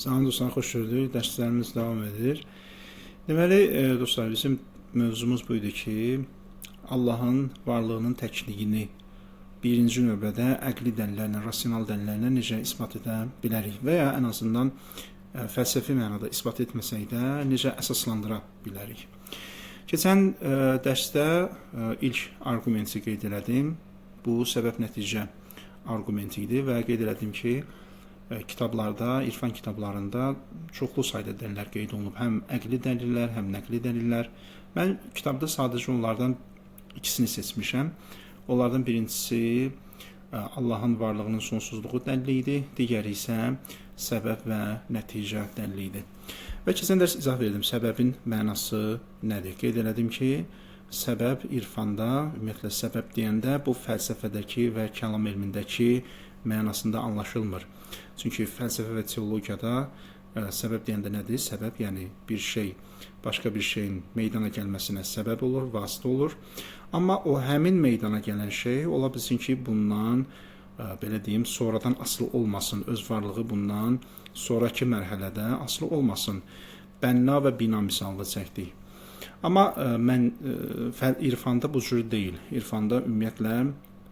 Salam dostlar, xoş gördük. Dərslərimiz davam edir. Deməli, dostlar, bizim mövzumuz buydu ki, Allahın varlığının təkliyini birinci növbədə əqli dəlillərlə, rasional dəlillərlə necə isbat edə bilərik və ya ən azından fəlsəfi mənada isbat etməsək də necə əsaslandıra bilərik. Keçən dərsdə ilk arqumenti qeyd elədim. Bu səbəb-nəticə arqumenti idi və qeyd elədim ki, kitablarda, irfan kitablarında çoxlu sayda dəlillər qeyd olunub. Həm əqli dəlillər, həm nəqli dəlillər. Mən kitabda sadəcə onlardan ikisini seçmişəm. Onlardan birincisi Allahın varlığının sonsuzluğu dəlili idi, digəri isə səbəb və nəticə dəlili idi. Və keçən dərs izah verdim, səbəbin mənası nədir? Qeyd elədim ki, səbəb irfanda, ümumiyyətlə səbəb deyəndə bu fəlsəfədəki və kəlam elmindəki mənasında anlaşılmır. Çünki fəlsəfə və teologiyada səbəb deyəndə nədir? Səbəb, yəni bir şey, başqa bir şeyin meydana gəlməsinə səbəb olur, vasitə olur. Amma o həmin meydana gələn şey ola bilsin ki, bundan, belə deyim, sonradan asılı olmasın, öz varlığı bundan sonraki mərhələdə asılı olmasın. Bənna və bina misalını çəkdik. Amma mən irfanda bu cür deyil. İrfanda ümumiyyətlə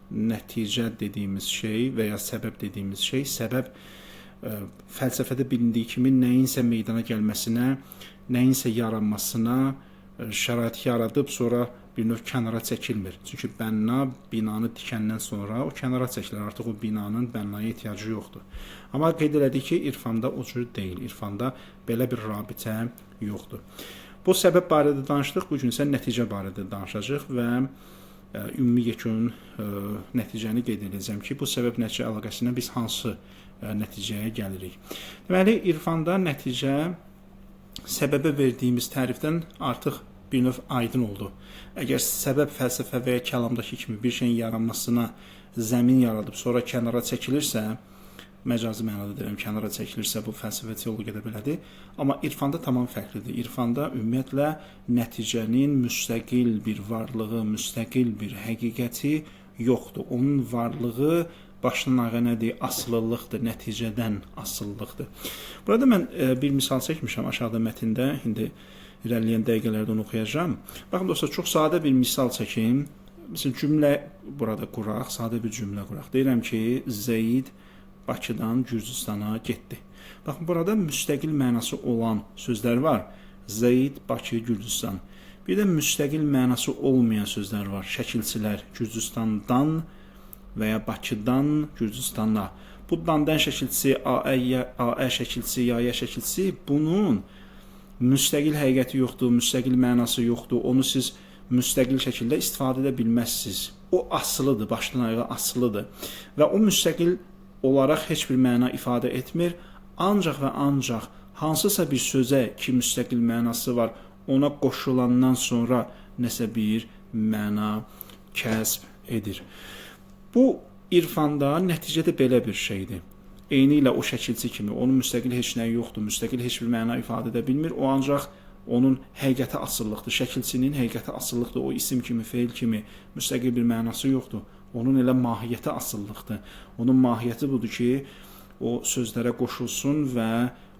nəticə dediyimiz şey və ya səbəb dediyimiz şey, səbəb fəlsəfədə bilindiyi kimi nəyinsə meydana gəlməsinə, nəyinsə yaranmasına şərait yaradıb sonra bir növ kənara çəkilmir. Çünki bənna binanı tikəndən sonra o kənara çəkilir. Artıq o binanın bənnaya ehtiyacı yoxdur. Amma qeyd elədik ki, irfanda o cür deyil. İrfanda belə bir rabitə yoxdur. Bu səbəb barədə danışdıq. Bu gün isə nəticə barədə danışacağıq və ümumi yekun nəticəni qeyd edəcəm ki, bu səbəb-nəticə əlaqəsindən biz hansı nəticəyə gəlirik. Deməli, irfanda nəticə səbəbə verdiyimiz tərifdən artıq bir növ aydın oldu. Əgər səbəb fəlsəfə və ya kəlamdakı kimi bir şeyin yaranmasına zəmin yaradıb, sonra kənara çəkilirsə, məcazi mənada deyirəm, kənara çəkilirsə, bu fəlsəfə teologiyada belədir. Amma irfanda tamam fərqlidir. İrfanda ümumiyyətlə nəticənin müstəqil bir varlığı, müstəqil bir həqiqəti yoxdur. Onun varlığı başdan ayağa nədir? Asılılıqdır, nəticədən asılılıqdır. Burada mən bir misal çəkmişəm aşağıda mətndə, indi irəliləyən dəqiqələrdə onu oxuyacağım. Baxın dostlar, çox sadə bir misal çəkim. Məsələn, cümlə burada quraq, sadə bir cümlə quraq. Deyirəm ki, Zeyd Bakıdan Gürcüstana getdi. Baxın, burada müstəqil mənası olan sözlər var. Zeyd, Bakı, Gürcüstan. Bir də müstəqil mənası olmayan sözlər var. Şəkilçilər Gürcüstandan və ya Bakıdan Gürcüstana. Bu dandan şəkilçisi, Aə şəkilçisi, yaya şəkilçisi, bunun müstəqil həqiqəti yoxdur, müstəqil mənası yoxdur. Onu siz müstəqil şəkildə istifadə edə bilməzsiniz. O asılıdır, başdan ayağa asılıdır. Və o müstəqil olaraq heç bir məna ifadə etmir. Ancaq və ancaq hansısa bir sözə ki, müstəqil mənası var, ona qoşulandan sonra nəsə bir məna kəsb edir. Bu, irfanda nəticədə belə bir şeydir. Eyni ilə o şəkilçi kimi, onun müstəqil heç nəyi yoxdur, müstəqil heç bir məna ifadə edə bilmir. O ancaq onun həqiqəti asıllıqdır. Şəkilçinin həqiqəti asıllıqdır. O isim kimi, feil kimi müstəqil bir mənası yoxdur. Onun elə mahiyyəti asıllıqdır. Onun mahiyyəti budur ki, o sözlərə qoşulsun və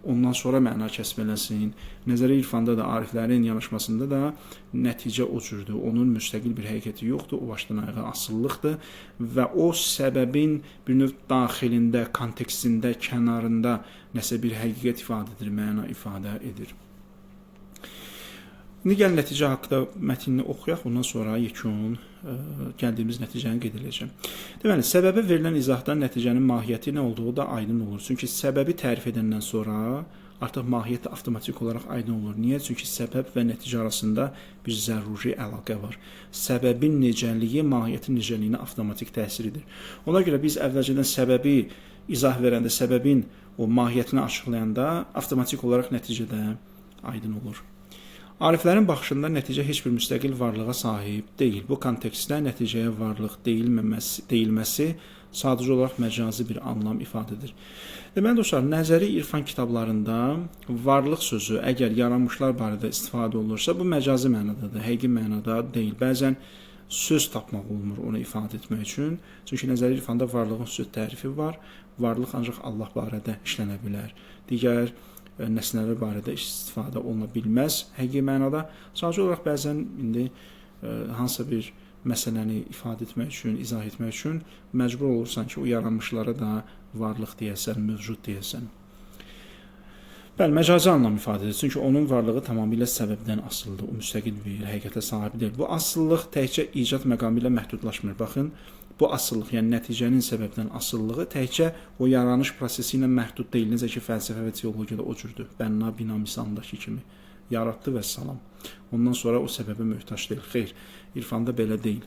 ondan sonra məna kəsb eləsin. Nəzəri irfanda da, ariflərin yanaşmasında da nəticə o cürdür. Onun müstəqil bir həqiqəti yoxdur, o başdan ayağa asıllıqdır və o səbəbin bir növ daxilində, kontekstində, kənarında nəsə bir həqiqət ifadə edir, məna ifadə edir. İndi gəlin nəticə haqqında mətnini oxuyaq, ondan sonra yekun gəldiyimiz nəticəni qeyd edəcəm. Deməli, səbəbə verilən izahdan nəticənin mahiyyəti nə olduğu da aydın olur. Çünki səbəbi tərif edəndən sonra artıq mahiyyət avtomatik olaraq aydın olur. Niyə? Çünki səbəb və nəticə arasında bir zəruri əlaqə var. Səbəbin necəliyi mahiyyətin necəliyinə avtomatik təsir edir. Ona görə biz əvvəlcədən səbəbi izah verəndə, səbəbin o mahiyyətini açıqlayanda avtomatik olaraq nəticədə aydın olur. Ariflərin baxışında nəticə heç bir müstəqil varlığa sahib deyil. Bu kontekstdə nəticəyə varlıq deyilməsi sadəcə olaraq məcazi bir anlam ifadə edir. Deməli dostlar, nəzəri irfan kitablarında varlıq sözü əgər yaranmışlar barədə istifadə olunursa, bu məcazi mənadadır, həqiqi mənada deyil. Bəzən söz tapmaq olmur onu ifadə etmək üçün. Çünki nəzəri irfanda varlığın söz tərifi var. varlıq ancaq Allah barədə işlənə bilər. Digər nəsnələr barədə istifadə oluna bilməz həqiqi mənada. Sadəcə olaraq bəzən indi hansısa bir məsələni ifadə etmək üçün, izah etmək üçün məcbur olursan ki, o yaranmışlara da varlıq deyəsən, mövcud deyəsən. Bəli, məcazi anlam ifadə edir. Çünki onun varlığı tamamilə səbəbdən asılıdır. O müstəqil bir həqiqətə sahib deyil. Bu asıllıq təkcə icad məqamı ilə məhdudlaşmır. Baxın, bu asıllıq, yəni nəticənin səbəbdən asılılığı təkcə o yaranış prosesi ilə məhdud deyil. Necə ki, fəlsəfə və teologiyada o cürdür. Bənna bina misalındakı kimi. Yaratdı və salam. Ondan sonra o səbəbə möhtac deyil. Xeyr, irfanda belə deyil.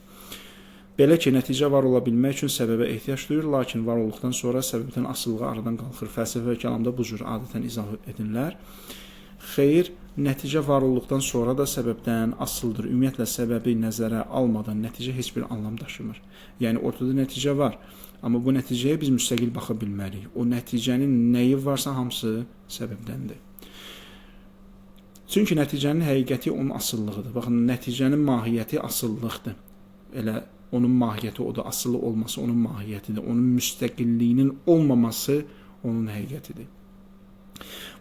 Belə ki, nəticə var ola bilmək üçün səbəbə ehtiyac duyur, lakin var olduqdan sonra səbəbdən asılılığı aradan qalxır. Fəlsəfə və kəlamda bu cür adətən izah edirlər. Xeyr, nəticə var olduqdan sonra da səbəbdən asılıdır. Ümumiyyətlə, səbəbi nəzərə almadan nəticə heç bir anlam daşımır. Yəni, ortada nəticə var, amma bu nəticəyə biz müstəqil baxa bilmərik. O nəticənin nəyi varsa hamısı səbəbdəndir. Çünki nəticənin həqiqəti onun asıllığıdır. Baxın, nəticənin mahiyyəti asıllıqdır. Elə onun mahiyyəti odur, asılı olması onun mahiyyətidir. Onun müstəqilliyinin olmaması onun həqiqətidir.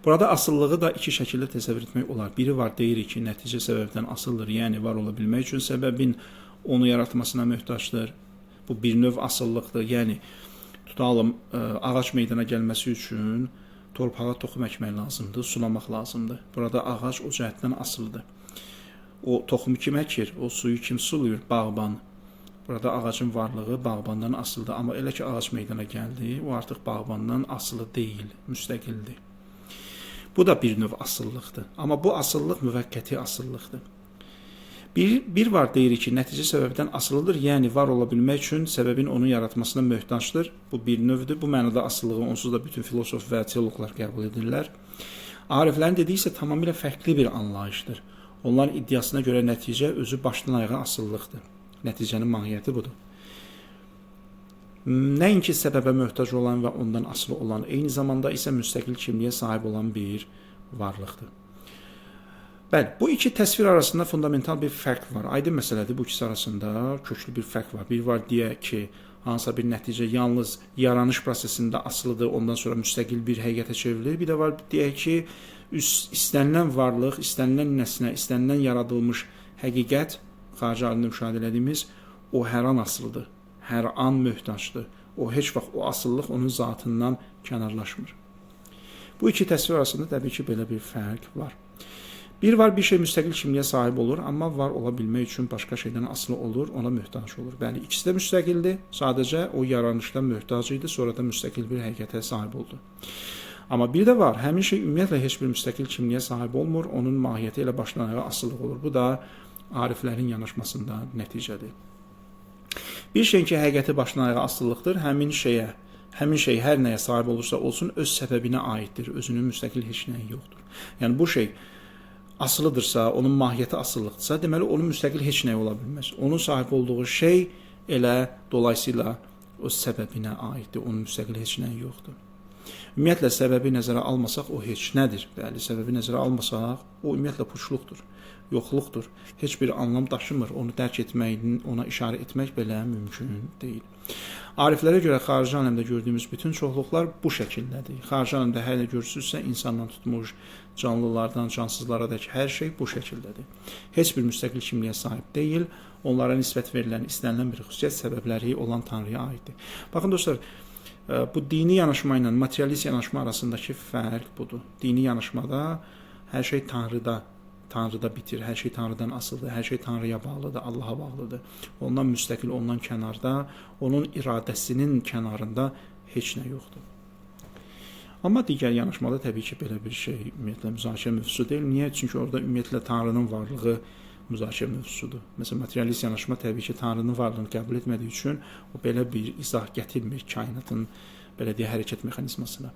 Burada asıllığı da iki şəkildə təsəvvür etmək olar. Biri var, deyirik ki, nəticə səbəbdən asıldır, yəni var ola bilmək üçün səbəbin onu yaratmasına möhtacdır. Bu bir növ asıllıqdır. Yəni, tutalım, ağac meydana gəlməsi üçün torpağa toxum əkmək lazımdır, sulamaq lazımdır. Burada ağac o cəhətdən asılıdır. O toxumu kim əkir, o suyu kim sulayır? Bağban. Burada ağacın varlığı bağbandan asılıdır. Amma elə ki, ağac meydana gəldi, o artıq bağbandan asılı deyil, müstəqildir. Bu da bir növ asıllıqdır. Amma bu asıllıq müvəqqəti asıllıqdır. Bir var, deyirik ki, nəticə səbəbdən asılıdır, yəni var ola bilmək üçün səbəbin onu yaratmasına möhtacdır. Bu bir növdür. Bu mənada asıllığı onsuz da bütün filosof və teologlar qəbul edirlər. Ariflərin dediyi isə tamamilə fərqli bir anlayışdır. Onların iddiasına görə nəticə özü başdan ayağa asıllıqdır. Nəticənin mahiyyəti budur. Nəinki səbəbə möhtac olan və ondan asılı olan, eyni zamanda isə müstəqil kimliyə sahib olan bir varlıqdır. Bəli, bu iki təsvir arasında fundamental bir fərq var. Aydın məsələdir, bu ikisi arasında köklü bir fərq var. Bir var deyək ki, hansısa bir nəticə yalnız yaranış prosesində asılıdır, ondan sonra müstəqil bir həqiqətə çevrilir. Bir də var deyək ki, istənilən varlıq, istənilən nəsnə, istənilən yaradılmış həqiqət, xarici alimdə müşahidə etdiyimiz, o hər an asılıdır, hər an möhtacdır. O heç vaxt o asıllıq onun zatından kənarlaşmır. Bu iki təsvir arasında təbii ki, belə bir fərq var. Bir var, bir şey müstəqil kimliyə sahib olur, amma var ola bilmək üçün başqa şeydən asılı olur, ona möhtac olur. Bəli, ikisi də müstəqildir, sadəcə o yaranışdan möhtac idi, sonra da müstəqil bir həqiqətə sahib oldu. Amma bir də var, həmin şey ümumiyyətlə heç bir müstəqil kimliyə sahib olmur, onun mahiyyəti ilə başdan ayağa asılılıq olur. Bu da ariflərin yanaşmasında nəticədir. Bir şeyin ki, həqiqəti başdan ayağa asılılıqdır, həmin şey hər nəyə sahib olursa olsun, öz səbəbinə aiddir, özünün müstəqil heç nəyi yoxdur. Yəni, bu şey asılıdırsa, onun mahiyyəti asılılıqdırsa, deməli, onun müstəqil heç nəyi ola bilməz. Onun sahib olduğu şey elə dolayısıyla o səbəbinə aiddir, onun müstəqil heç nəyi yoxdur. Ümumiyyətlə, səbəbi nəzərə almasaq, o heç nədir. Bəli, səbəbi nəzərə almasaq, o ümumiyyətlə puçluqdur, yoxluqdur. Heç bir anlam daşımır. Onu dərk etmək, ona işarə etmək belə mümkün deyil. Ariflərə görə xarici aləmdə gördüyümüz bütün çoxluqlar bu şəkildədir. Xarici aləmdə hər nə görürsünüzsə, insandan tutmuş, canlılardan, cansızlara dək hər şey bu şəkildədir. Heç bir müstəqil kimliyə sahib deyil. Onlara nisbət verilən, istənilən bir xüsusiyyət səbəbləri olan Tanrıya aiddir. Baxın dostlar, bu dini yanaşma ilə materialist yanaşma arasındakı fərq budur. Dini yanaşmada hər şey Tanrıda bitir, hər şey Tanrıdan asılıdır, hər şey Tanrıya bağlıdır, Allaha bağlıdır. Ondan müstəqil, ondan kənarda, onun iradəsinin kənarında heç nə yoxdur. Amma digər yanaşmada təbii ki, belə bir şey ümumiyyətlə müzakirə mövzusu deyil. Niyə? Çünki orada ümumiyyətlə Tanrının varlığı müzakirə mövzusudur. Məsələn, materialist yanaşma təbii ki, Tanrının varlığını qəbul etmədiyi üçün o belə bir izah gətirmir kainatın belə deyə hərəkət mexanizmasına.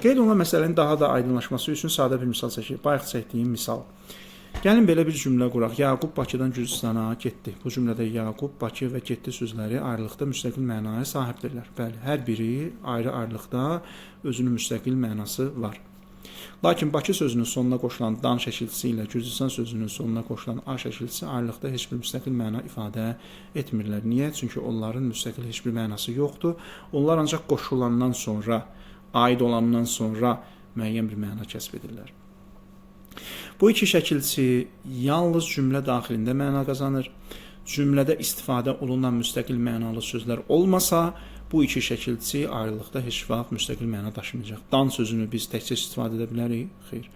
Qeyd olunan məsələnin daha da aydınlaşması üçün sadə bir misal çəkək. Bayaq çəkdiyim misal. Gəlin belə bir cümlə quraq. Yaqub Bakıdan Gürcüstana getdi. Bu cümlədə Yaqub, Bakı və getdi sözləri ayrılıqda müstəqil mənaya sahibdirlər. Bəli, hər biri ayrı-ayrılıqda özünün müstəqil mənası var. Lakin Bakı sözünün sonuna qoşulan dan şəkilçisi ilə Gürcüstan sözünün sonuna qoşulan a şəkilçisi ayrılıqda heç bir müstəqil məna ifadə etmirlər. Niyə? Çünki onların müstəqil heç bir mənası yoxdur. Onlar ancaq qoşulandan sonra, aid olandan sonra müəyyən bir məna kəsb edirlər. Bu iki şəkilçi yalnız cümlə daxilində məna qazanır. Cümlədə istifadə olunan müstəqil mənalı sözlər olmasa, bu iki şəkilçi ayrılıqda heç vaxt müstəqil məna daşımayacaq. Dan sözünü biz təkcə istifadə edə bilərik? Xeyr.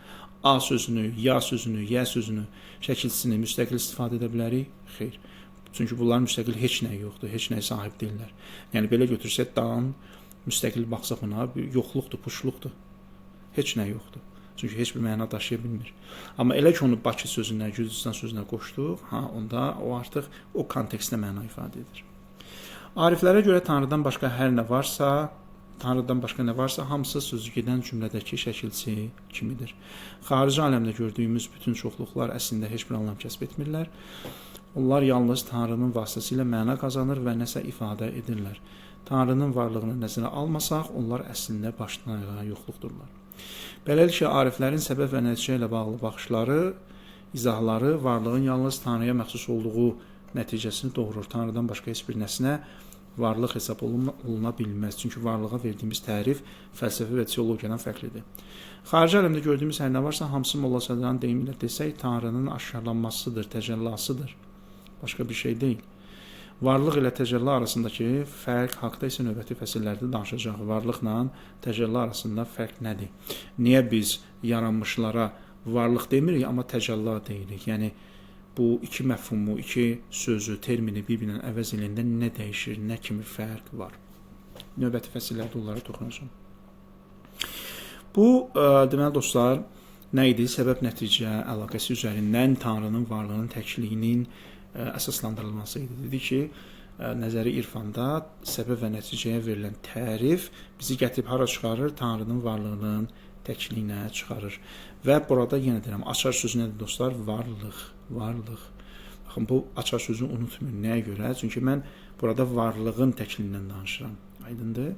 A sözünü, ya sözünü, yə sözünü, şəkilçisini müstəqil istifadə edə bilərik? Xeyr. Çünki bunların müstəqil heç nəyi yoxdur, heç nəyə sahib deyillər. Yəni belə götürsək, dan müstəqil baxsaq ona yoxluqdur, puşluqdur. Heç nə yoxdur. Çünki heç bir məna daşıya bilmir. Amma elə ki onu Bakı sözünə, Gürcüstan sözünə qoşduq, onda o artıq o kontekstdə məna ifadə edir. Ariflərə görə Tanrıdan başqa hər nə varsa, hamısı sözü gedən cümlədəki şəkilçi kimidir. Xarici aləmdə gördüyümüz bütün çoxluqlar əslində heç bir anlam kəsb etmirlər. Onlar yalnız Tanrının vasitəsilə məna qazanır və nəsə ifadə edirlər. Tanrının varlığını nəzərə almasaq, onlar əslində başdan ayağa yoxluqdurlar. Beləliklə, ariflərin səbəb və nəticə ilə bağlı baxışları, izahları varlığın yalnız Tanrıya məxsus olduğu nəticəsini doğurur. Tanrıdan başqa heç bir nəsnə varlıq hesab oluna bilməz. Çünki varlığa verdiyimiz tərif fəlsəfi və teologiyadan fərqlidir. Xarici aləmdə gördüyümüz hər nə varsa, hamısı Molla Sadranın deyimi ilə desək, Tanrının aşkarlanmasıdır, təcəllasıdır. Başqa bir şey deyil. Varlıq ilə təcəlli arasındakı fərq haqda isə növbəti fəsillərdə danışacaq. Varlıqla təcəlli arasında fərq nədir? Niyə biz yaranmışlara varlıq demirik, amma təcəlli deyirik? Yəni, bu iki məfhumu, iki sözü, termini bir-birindən əvəz eləyəndə nə dəyişir, nə kimi fərq var? Növbəti fəsillərdə onlara toxunacağım. Bu, deməli dostlar, nə idi? Səbəb-nəticə əlaqəsi üzərindən Tanrının varlığının təkliyinin əsaslandırılması idi. Dedi ki, nəzəri irfanda səbəb və nəticəyə verilən tərif bizi gətirib hara çıxarır? Tanrının varlığının təkliyinə çıxarır. Və burada yenə deyirəm, açar sözü nədir dostlar? Varlıq. Baxın, bu açar sözünü unutmayın. Nəyə görə? Çünki mən burada varlığın təkliyindən danışıram. Aydındır?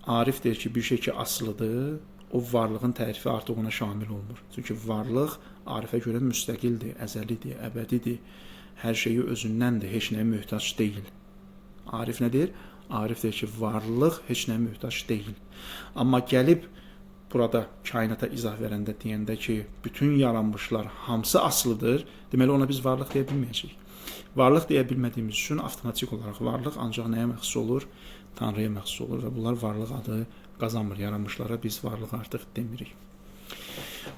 Arif deyir ki, bir şey ki asılıdır, o varlığın tərifi artıq ona şamil olmur. Çünki varlıq arifə görə müstəqildir, əzəlidir, əbədidir. Hər şeyi özündəndir, heç nəyə möhtac deyil. Arif nə deyir? Arif deyir ki, varlıq heç nəyə möhtac deyil. Amma gəlib burada kainata izah verəndə deyəndə ki, bütün yaranmışlar hamısı asılıdır, deməli ona biz varlıq deyə bilməyəcəyik. Varlıq deyə bilmədiyimiz üçün avtomatik olaraq varlıq ancaq nəyə məxsus olur? Tanrıya məxsus olur və bunlar varlıq adı qazanmır. Yaranmışlara biz varlıq artıq demirik.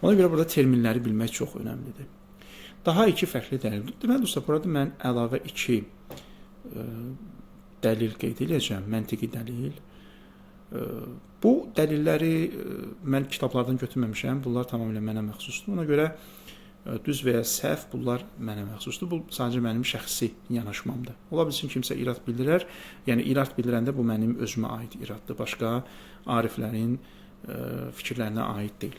Ona görə burada terminləri bilmək çox önəmlidir. Daha iki fərqli dəlil. Deməli, dostlar, burada mən əlavə iki dəlil qeyd edəcəm, məntiqi dəlil. Bu dəlilləri mən kitablardan götürməmişəm, bunlar tamamilə mənə məxsusdur. Ona görə düz və ya səhv bunlar mənə məxsusdur. Bu sadəcə mənim şəxsi yanaşmamdır. Ola bilsin kimsə irad bildirər, yəni irad bildirəndə bu mənim özümə aid iraddır, başqa ariflərin fikirlərinə aid deyil.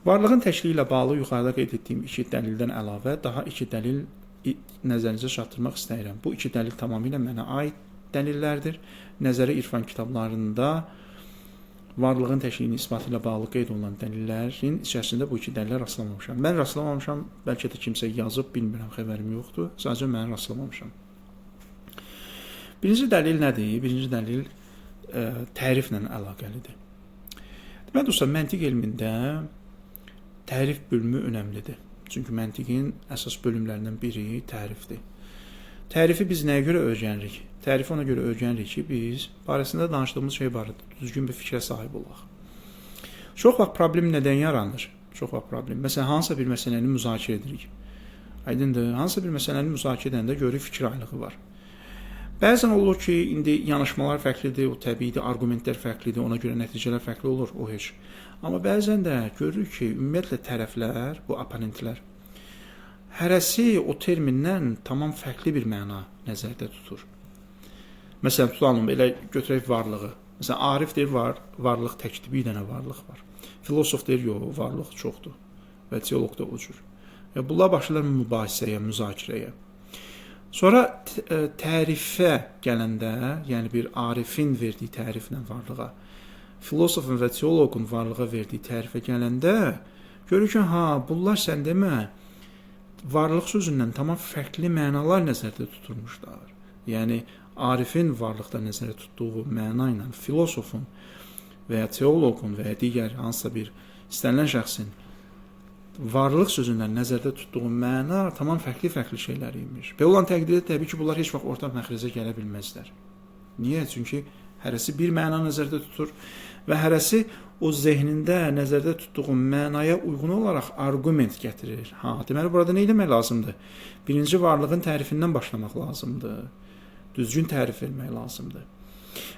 Varlığın təkliyi ilə bağlı yuxarıda qeyd etdiyim iki dəlildən əlavə daha iki dəlil nəzərinizə çatdırmaq istəyirəm. Bu iki dəlil tamamilə mənə aid dəlillərdir. Nəzəri irfan kitablarında varlığın təkliyinin isbatı ilə bağlı qeyd olunan dəlillərin içərisində bu iki dəlillə rastlamamışam. Mən rastlamamışam, bəlkə də kimsə yazıb, bilmirəm, xəbərim yoxdur. Sadəcə mən rastlamamışam. Birinci dəlil nədir? Birinci dəlil təriflə əlaqəlidir. Deməli, dostlar, məntiq elmində tərif bölümü önəmlidir. Çünki məntiqin əsas bölümlərindən biri tərifdir. Tərifi biz nəyə görə öyrənirik? Tərifi ona görə öyrənirik ki, biz barəsində danışdığımız şey barədə düzgün bir fikrə sahib olaq. Çox vaxt problem nədən yaranır? Məsələn, hansısa bir məsələni müzakirə edirik. Aydındır, hansısa bir məsələni müzakirə edəndə görürük fikir ayrılığı var. Bəzən olur ki, indi yanaşmalar fərqlidir, o təbiidir, arqumentlər fərqlidir, ona görə nəticələr fərqli olur, o heç. Amma bəzən də görürük ki, ümumiyyətlə tərəflər, bu oponentlər, hərəsi o termindən tamam fərqli bir məna nəzərdə tutur. Məsələn, tutalım, elə götürək varlığı. Məsələn, Arif deyir, varlıq təkdir, bir dənə varlıq var. Filosof deyir, yox, varlıq çoxdur və teolog da o cür. Bunlar başlayırlar mübahisəyə, müzakirəyə. Sonra tərifə gələndə, yəni bir arifin verdiyi təriflə varlığa, filosofun və teoloqun varlığa verdiyi tərifə gələndə görürük ki, bunlar sən demə varlıq sözündən tamam fərqli mənalar nəzərdə tutulmuşlar. Yəni arifin varlıqda nəzərdə tutduğu məna ilə filosofun və ya teoloqun və ya digər hansısa bir istənilən şəxsin varlıq sözündən nəzərdə tutduğu məna tamam fərqli şeylər imiş. Belə olan təqdirdə təbii ki, bunlar heç vaxt ortaq məxrəcə gələ bilməzlər. Niyə? Çünki hərəsi bir məna nəzərdə tutur və hərəsi o zehnində nəzərdə tutduğu mənaya uyğun olaraq arqument gətirir. Deməli burada nə etmək lazımdır? Birinci varlığın tərifindən başlamaq lazımdır. Düzgün tərif vermək lazımdır.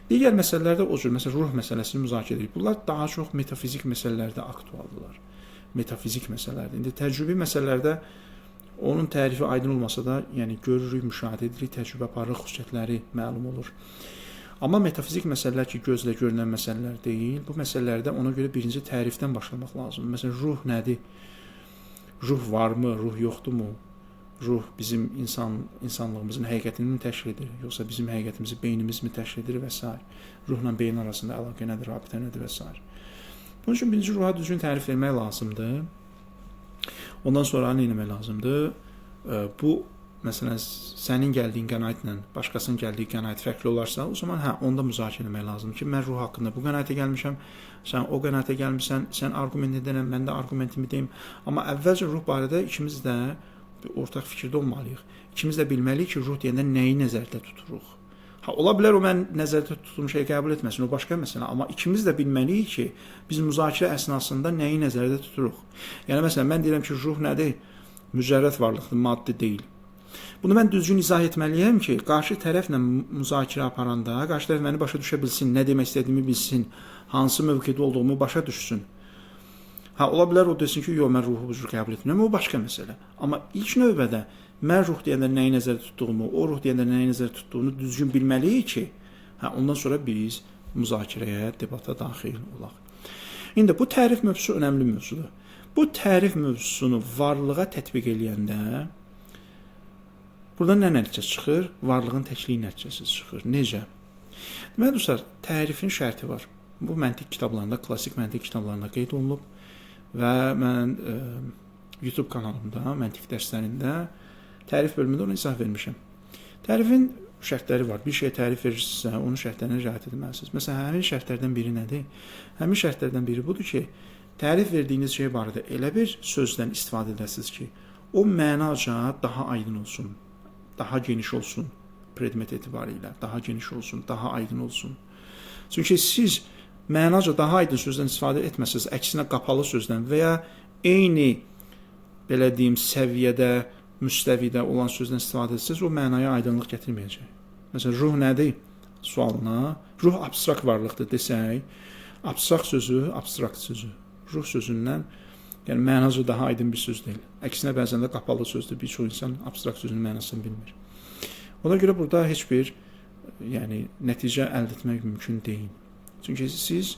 Digər məsələlərdə o cür, məsələn, ruh məsələsini müzakirə edirik. Bunlar daha çox metafizik məsələlərdə aktualdılar. Metafizik məsələlərdə. İndi təcrübi məsələlərdə onun tərifi aydın olmasa da, yəni görürük, müşahidə edirik, təcrübə aparırıq, xüsusiyyətləri məlum olur. Amma metafizik məsələlər ki, gözlə görünən məsələlər deyil, bu məsələlərdə ona görə birinci tərifdən başlamaq lazımdır. Məsələn, ruh nədir? Ruh varmı, ruh yoxdurmu? Ruh bizim insanlığımızın həqiqətini mi təşkil edir, yoxsa bizim həqiqətimizi beynimiz mi təşkil edir və s. Ruhla beyin arasında əlaqə nədir, rabitə nədir və s. Bunun üçün birinci ruha düzgün tərif vermək lazımdır. Ondan sonra nə etmək lazımdır? Bu, məsələn, sənin gəldiyin qənaətlə başqasının gəldiyi qənaət fərqli olarsa, o zaman onda müzakirə etmək lazımdır ki, mən ruh haqqında bu qənaətə gəlmişəm, sən o qənaətə gəlmisən, sən arqument edənəm, mən də arqumentimi deyim. Amma əvvəlcə ruh barədə ikimiz də ortaq fikirdə olmalıyıq. İkimiz də bilməliyik ki, ruh deyəndə nəyi nəzərdə tuturuq. Ola bilər o mən nəzərdə tutduğum şeyi qəbul etməsin, o başqa məsələ. Amma ikimiz də bilməliyik ki, biz müzakirə əsnasında nəyi nəzərdə tuturuq. Yəni, məsələn, mən deyirəm ki, ruh nədir? Mücərrəd varlıqdır, maddi deyil. Bunu mən düzgün izah etməliyəm ki, qarşı tərəflə müzakirə aparanda, qarşı tərəf məni başa düşə bilsin, nə demək istədiyimi bilsin, hansı mövqedə olduğumu başa düşsün. Ola bilər o desin ki, yox, mən ruhu bu cür qəbul etmirəm, o başqa məsələ. Amma ilk növbədə mən ruh deyəndə nəyi nəzərdə tutduğumu, o ruh deyəndə nəyi nəzərdə tutduğunu düzgün bilməliyik ki, ondan sonra biz müzakirəyə, debata daxil olaq. İndi bu tərif mövzusu önəmli mövzudur. Bu tərif mövzusunu varlığa tətbiq eləyəndə burada nə nəticə çıxır? Varlığın təkliyi nəticəsi çıxır. Necə? Deməli, dostlar, tərifin şərti var. Bu məntiq kitablarında, klassik məntiq kitablarında qeyd olunub və mən YouTube kanalımda, məntiq dərslərində tərif bölümündə ona izah vermişəm. Tərifin şərtləri var. Bir şey tərif verirsinizsə, onun şərtlərinə riayət etməlisiniz. Məsələn, həmin şərtlərdən biri nədir? Həmin şərtlərdən biri budur ki, tərif verdiyiniz şey barədə elə bir sözdən istifadə edəsiniz ki, o mənaca daha aydın olsun, daha geniş olsun, predmet etibarilə, daha geniş olsun, daha aydın olsun. Çünki siz mənaca daha aydın sözdən istifadə etməsiniz, əksinə qapalı sözdən və ya eyni, belə deyim, səviyyədə, müstəvidə olan sözdən istifadə etsiniz, o mənaya aydınlıq gətirməyəcək. Məsələn, ruh nədir? Sualına, ruh abstrakt varlıqdır desək, abstrakt sözü, abstrakt sözü. Ruh sözündən, yəni mənaca daha aydın bir söz deyil. Əksinə bəzən də qapalı sözdür. Bir çox insan abstrakt sözün mənasını bilmir. Ona görə burada heç bir nəticə əldə etmək mümkün deyil. Çünki siz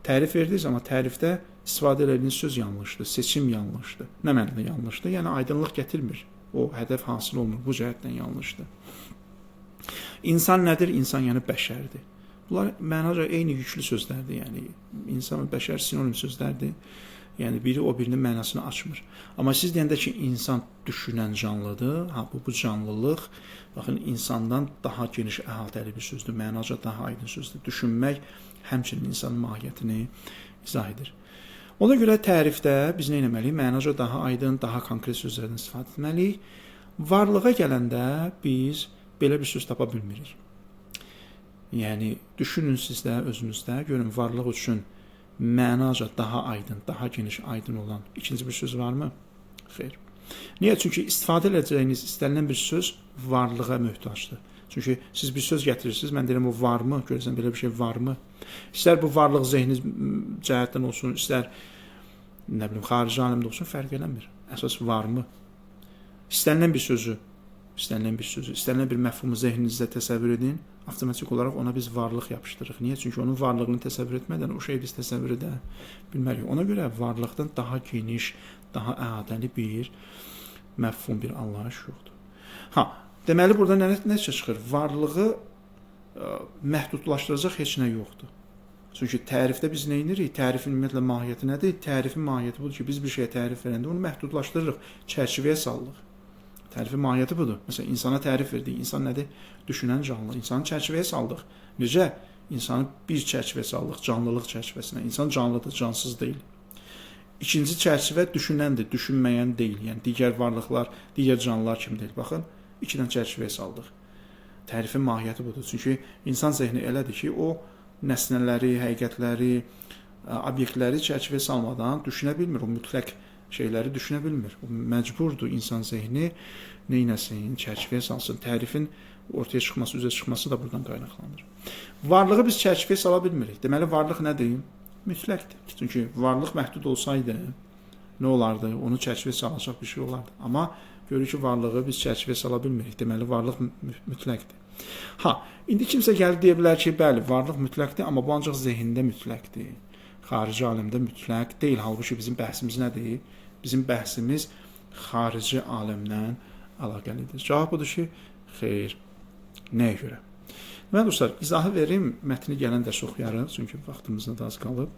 tərif verdiniz, amma tərifdə istifadə edildiyiniz söz yanlışdır, seçim yanlışdır. Nə mənada yanlışdır? Yəni aydınlıq gətirmir. O hədəf hasil olmur. Bu cəhətdən yanlışdır. İnsan nədir? İnsan yəni bəşərdir. Bunlar mənaca eyni yüklü sözlərdir. Yəni insan və bəşər sinonim sözlərdir. Yəni biri o birinin mənasını açmır. Amma siz deyəndə ki, insan düşünən canlıdır. Bu canlılıq baxın insandan daha geniş əhatəli bir sözdür. Mənaca daha aydın sözdür. Düşünmək həmçinin insanın mahiyyətini izah edir. Ona görə tərifdə biz nə etməliyik? Mənaca daha aydın, daha konkret sözlərdən istifadə etməliyik. Varlığa gələndə biz belə bir söz tapa bilmirik. Yəni düşünün siz də özünüzdə, görün varlıq üçün mənaca daha aydın, daha geniş aydın olan ikinci bir söz varmı? Xeyr. Niyə? Çünki istifadə edəcəyiniz istənilən bir söz varlığa möhtacdır. Çünki siz bir söz gətirirsiniz, mən deyirəm o varmı? Görürsən belə bir şey varmı? İstər bu varlıq zehni cəhətdən olsun, istər nə bilim xarici aləmdə olsun, fərq eləmir. Əsas varmı? İstənilən bir sözü, istənilən bir məfhumu zehninizdə təsəvvür edin, avtomatik olaraq ona biz varlıq yapışdırırıq. Niyə? Çünki onun varlığını təsəvvür etmədən o şeyi biz təsəvvür edə bilməliyik. Ona görə varlıqdan daha geniş, daha əhatəli bir məfhum, bir anlayış yoxdur. Deməli, burada nə çıxır? Varlığı məhdudlaşdıracaq heç nə yoxdur. Çünki tərifdə biz nə edirik? Tərifin ümumiyyətlə mahiyyəti nədir? Tərifin mahiyyəti budur ki, biz bir şeyə tərif verəndə onu məhdudlaşdırırıq, çərçivəyə salırıq. Tərifin mahiyyəti budur. Məsələn, insana tərif verdik. İnsan nədir? Düşünən canlı. İnsanı çərçivəyə saldıq. Necə? İnsanı bir çərçivəyə saldıq, canlılıq çərçivəsinə. İnsan canlıdır, cansız deyil. İkinci çərçivə düşünəndir, düşünməyən deyil. Yəni digər varlıqlar, digər canlılar kimi deyil. Baxın, iki dənə çərçivəyə saldıq. Tərifin mahiyyəti budur. Çünki insan zehni elədir ki, o nəsnələri, həqiqətləri, obyektləri çərçivəyə salmadan düşünə bilmir. O mütləq şeyləri düşünə bilmir. O məcburdur insan zehni neynəsin, çərçivəyə salsın. Tərifin ortaya çıxması, üzə çıxması da buradan qaynaqlanır. Varlığı biz çərçivəyə sala bilmirik. Deməli, varlıq nədir? Mütləqdir. Çünki varlıq məhdud olsaydı, nə olardı? Onu çərçivəyə salacaq bir şey olardı. Amma görürük ki, varlığı biz çərçivəyə sala bilmirik. Deməli, varlıq mütləqdir. İndi kimsə gəlib deyə bilər ki, bəli, varlıq mütləqdir, amma bu ancaq zehində mütləqdir. Xarici aləmdə mütləq deyil. Halbuki bizim bəhsimiz nədir? Bizim bəhsimiz xarici aləmdən əlaqəlidir. Cavab budur ki, xeyr. Nəyə görə? Deməli dostlar, izahı verim, mətni gələn dərs oxuyarıq, çünki vaxtımız da az qalıb.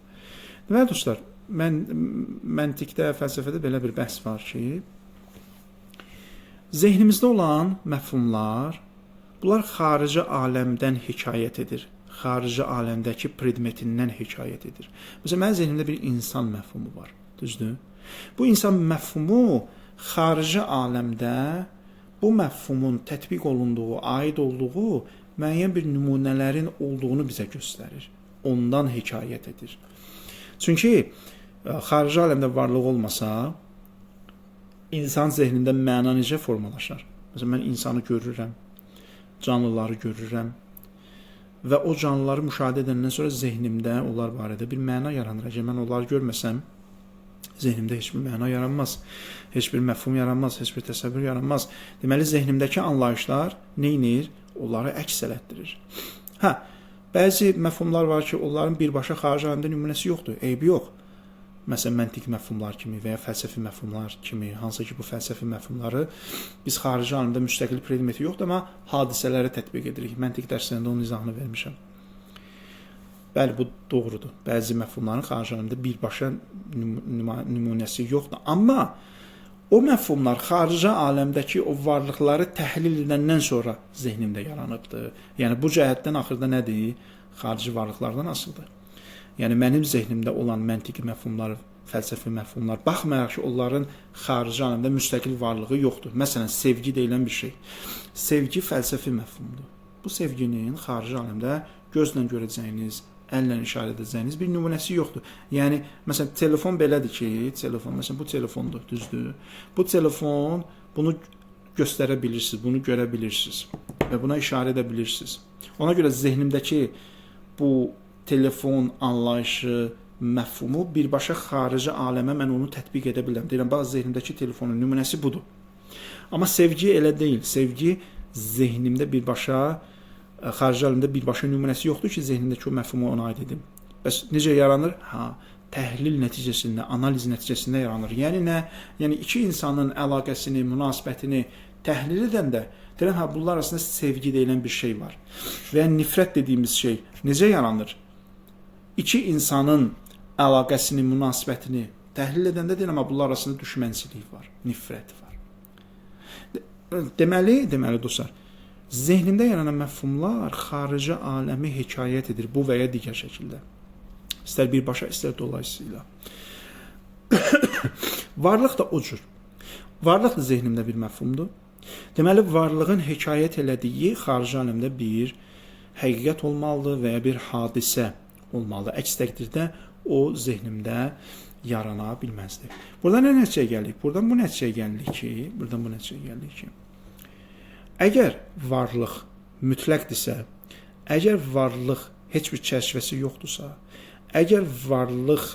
Deməli dostlar, məntiqdə, fəlsəfədə belə bir bəhs var ki, zehnimizdə olan məfhumlar, bunlar xarici aləmdən hekayət edir. Xarici aləmdəki predmetindən hekayət edir. Məsələn, mənim zehnimdə bir insan məfhumu var. Düzdür? Bu insan məfhumu xarici aləmdə bu məfhumun tətbiq olunduğu, aid olduğu müəyyən bir nümunələrin olduğunu bizə göstərir. Ondan hekayət edir. Çünki xarici aləmdə varlıq olmasa, insan zehnində məna necə formalaşar? Məsələn, mən insanı görürəm, canlıları görürəm və o canlıları müşahidə edəndən sonra zehnimdə onlar barədə bir məna yaranır. Əgər mən onları görməsəm, zehnimdə heç bir məna yaranmaz, heç bir məfhum yaranmaz, heç bir təsəvvür yaranmaz. Deməli, zehnimdəki anlayışlar neynir? Onları əks elətdirir. Bəzi məfhumlar var ki, onların birbaşa xarici aləmdə nümunəsi yoxdur, eybi yox. Məsələn, məntiq məfhumlar kimi və ya fəlsəfi məfhumlar kimi, hansı ki, bu fəlsəfi məfhumları biz xarici aləmdə müstəqil predmeti yoxdur, amma hadisələrə tətbiq edirik. Məntiq dərslərində onun izahını vermişəm. Bəli, bu doğrudur. Bəzi məfhumların xarici aləmdə birbaşa nümunəsi yoxdur. Amma o məfhumlar xarici aləmdəki o varlıqları təhlil edəndən sonra zehnimdə yaranıbdır. Yəni, bu cəhətdən axırda nədir? Xarici varlıqlardan asılıdır. Yəni, mənim zehnimdə olan məntiqi məfhumlar, fəlsəfi məfhumlar, baxmayaraq ki, onların xarici aləmdə müstəqil varlığı yoxdur. Məsələn, sevgi deyilən bir şey. Sevgi fəlsəfi məfhumdur. Bu sevginin xarici aləmdə gözlə görəcəyiniz, əllə işarə edəcəyiniz bir nümunəsi yoxdur. Yəni, məsələn, telefon belədir ki, məsələn, bu telefondur, düzdür. Bu telefon, bunu göstərə bilirsiniz, bunu görə bilirsiniz və buna işarə edə bilirsiniz. Ona görə zehnimdəki bu telefon anlayışı, məfhumu birbaşa xarici aləmə mən onu tətbiq edə bilirəm. Deyirəm, bax, zehnimdəki telefonun nümunəsi budur. Amma sevgi elə deyil. Sevgi zehnimdə birbaşa, xarici aləmdə birbaşa nümunəsi yoxdur ki, zehnimdəki o məfhumu ona aid edim. Bəs necə yaranır? Təhlil nəticəsində, analiz nəticəsində yaranır. Yəni nə? Yəni iki insanın əlaqəsini, münasibətini təhlil edəndə deyirəm, bunlar arasında sevgi deyilən bir şey var. Və nifrət dediyimiz şey necə yaranır? İki insanın əlaqəsini, münasibətini təhlil edəndə deyirəm, bunlar arasında düşmənçilik var, nifrət var. Deməli dostlar, zehnimdə yaranan məfhumlar xarici aləmi hekayət edir bu və ya digər şəkildə. İstər birbaşa, istər dolayısıyla. Varlıq da o cür. Varlıq da zehnimdə bir məfhumdur. Deməli, varlığın hekayət elədiyi xarici aləmdə bir həqiqət olmalıdır və ya bir hadisə olmalıdır. Əks təqdirdə o zehnimdə yarana bilməzdir. Buradan nə nəticəyə gəlirik? Buradan bu nəticəyə gəlirik ki, əgər varlıq mütləqdirsə, əgər varlıq heç bir çərçivəsi yoxdursa, əgər varlıq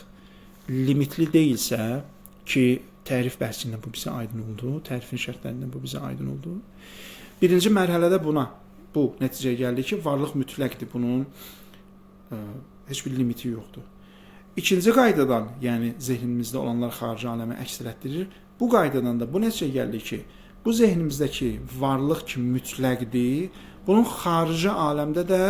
limitli deyilsə ki, tərif bəhsindən bu bizə aydın oldu, tərifin şərtlərindən bu bizə aydın oldu. Birinci mərhələdə bu nəticəyə gəlirik ki, varlıq mütləqdir, bunun heç bir limiti yoxdur. İkinci qaydadan, yəni zehnimizdə olanlar xarici aləmə əks elətdirir. Bu qaydadan da bu nəticəyə gəlirik ki, bu zehnimizdəki varlıq ki mütləqdir, bunun xarici aləmdə də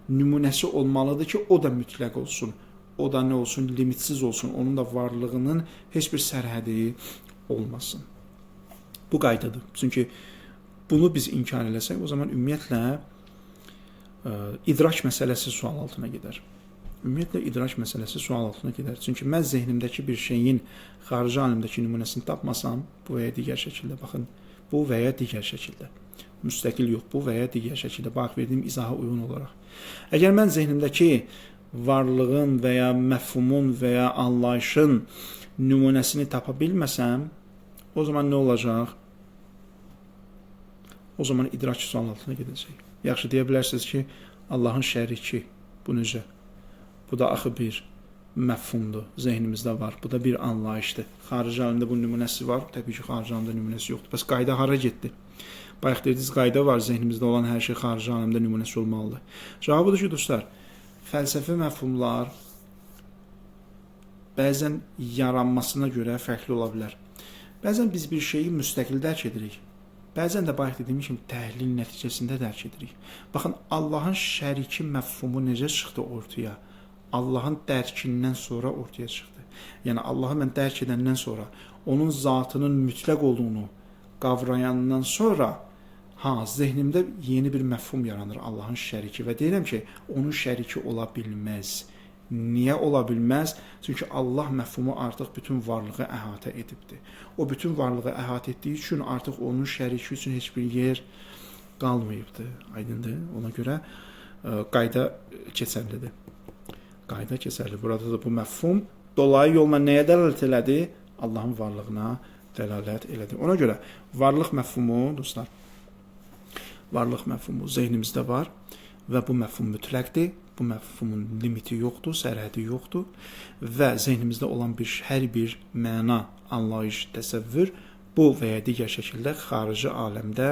nümunəsi olmalıdır ki, o da mütləq olsun. O da nə olsun? Limitsiz olsun. Onun da varlığının heç bir sərhədi olmasın. Bu qaydadır. Çünki bunu biz inkar eləsək, o zaman ümumiyyətlə idrak məsələsi sual altına gedər. Ümumiyyətlə idrak məsələsi sual altına gedər. Çünki mən zehnimdəki bir şeyin xarici aləmdəki nümunəsini tapmasam, bu və ya digər şəkildə, baxın, bu və ya digər şəkildə, müstəqil yox, bu və ya digər şəkildə, bax, verdiyim izaha uyğun olaraq. Əgər mən zehnimdəki varlığın və ya məfhumun və ya anlayışın nümunəsini tapa bilməsəm, o zaman nə olacaq? O zaman idrak sual altına gedəcək. Yaxşı, deyə bilərsiniz ki, Allahın şəriki, bu necə? Bu da axı bir məfhumdur, zehnimizdə var. Bu da bir anlayışdır. Xarici aləmdə bu nümunəsi var. Təbii ki, xarici aləmdə nümunəsi yoxdur. Bəs qayda hara getdi? Bayaq dediniz, qayda var, zehnimizdə olan hər şey xarici aləmdə nümunəsi olmalıdır. Cavabı budur ki, dostlar, fəlsəfi məfhumlar bəzən yaranmasına görə fərqli ola bilər. Bəzən biz bir şeyi müstəqil dərk edirik. Bəzən də bayaq dediyim kimi təhlil nəticəsində dərk edirik. Baxın, Allahın şəriki məfhumu necə çıxdı ortaya? Allahın dərkindən sonra ortaya çıxdı. Yəni, Allahı mən dərk edəndən sonra, onun zatının mütləq olduğunu qavrayandan sonra, zehnimdə yeni bir məfhum yaranır Allahın şəriki və deyirəm ki, onun şəriki ola bilməz. Niyə ola bilməz? Çünki Allah məfhumu artıq bütün varlığı əhatə edibdir. O bütün varlığı əhatə etdiyi üçün artıq onun şəriki üçün heç bir yer qalmayıbdır. Aydındır? Ona görə qayda keçərlidir. Qayda keçərli. Burada da bu məfhum dolayı yolla nəyə dəlalət elədi? Allahın varlığına dəlalət elədi. Ona görə varlıq məfhumu, dostlar, varlıq məfhumu zehnimizdə var və bu məfhum mütləqdir. Bu məfhumun limiti yoxdur, sərhədi yoxdur və zehnimizdə olan hər bir məna, anlayış, təsəvvür bu və ya digər şəkildə xarici aləmdə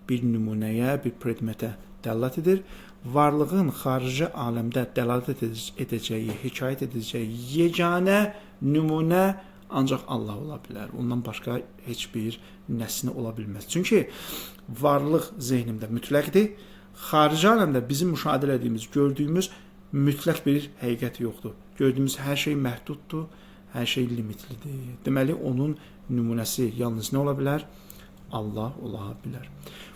bir nümunəyə, bir predmetə dəlalət edir. Varlığın xarici aləmdə dəlalət edəcəyi, hekayət edəcəyi yeganə nümunə ancaq Allah ola bilər. Ondan başqa heç bir nəsni ola bilməz. Çünki varlıq zehnimdə mütləqdir. Xarici aləmdə bizim müşahidə etdiyimiz, gördüyümüz mütləq bir həqiqət yoxdur. Gördüyümüz hər şey məhduddur, hər şey limitlidir. Deməli, onun nümunəsi yalnız nə ola bilər? Allah ola bilər.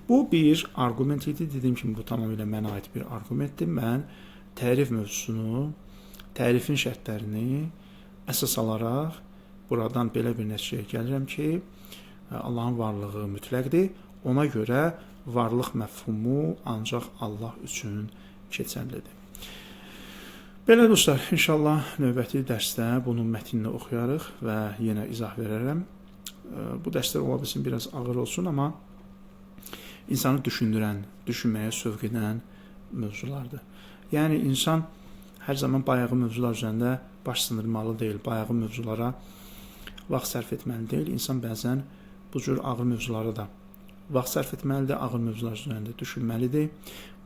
Bu bir arqument idi. Dediyim kimi, bu tamamilə mənə aid bir arqumentdir. Mən tərif mövzusunu, tərifin şərtlərini əsas alaraq buradan belə bir nəticəyə gəlirəm ki, Allahın varlığı mütləqdir. Ona görə varlıq məfhumu ancaq Allah üçün keçərlidir. Belə dostlar, inşallah növbəti dərsdə bunun mətnini oxuyarıq və yenə izah verərəm. Bu dərslər ola bilsin biraz ağır olsun, amma insanı düşündürən, düşünməyə sövq edən mövzulardır. Yəni, insan hər zaman bayağı mövzular üzərində baş sındırmalı deyil, bayağı mövzulara vaxt sərf etməli deyil. İnsan bəzən bu cür ağır mövzulara da vaxt sərf etməlidir, ağır mövzular üzərində düşünməlidir.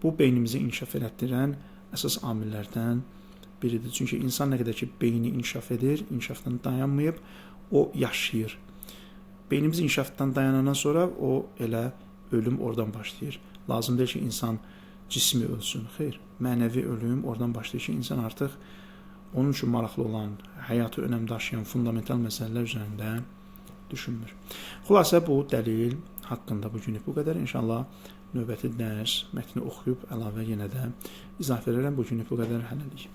Bu, beynimizi inkişaf elətdirən əsas amillərdən biridir. Çünki insan nə qədər ki, beyni inkişaf edir, inkişafdan dayanmayıb, o yaşayır. Beynimiz inkişafdan dayanandan sonra o elə ölüm oradan başlayır. Lazım deyil ki, insan cismi ölsün. Xeyr, mənəvi ölüm oradan başlayır ki, insan artıq onun üçün maraqlı olan, həyatı önəm daşıyan fundamental məsələlər üzərində düşünmür. Xülasə, bu dəlil haqqında bugünlük bu qədər. İnşallah növbəti dərs mətni oxuyub əlavə yenə də izah verərəm. Bugünlük bu qədər. Hələlik.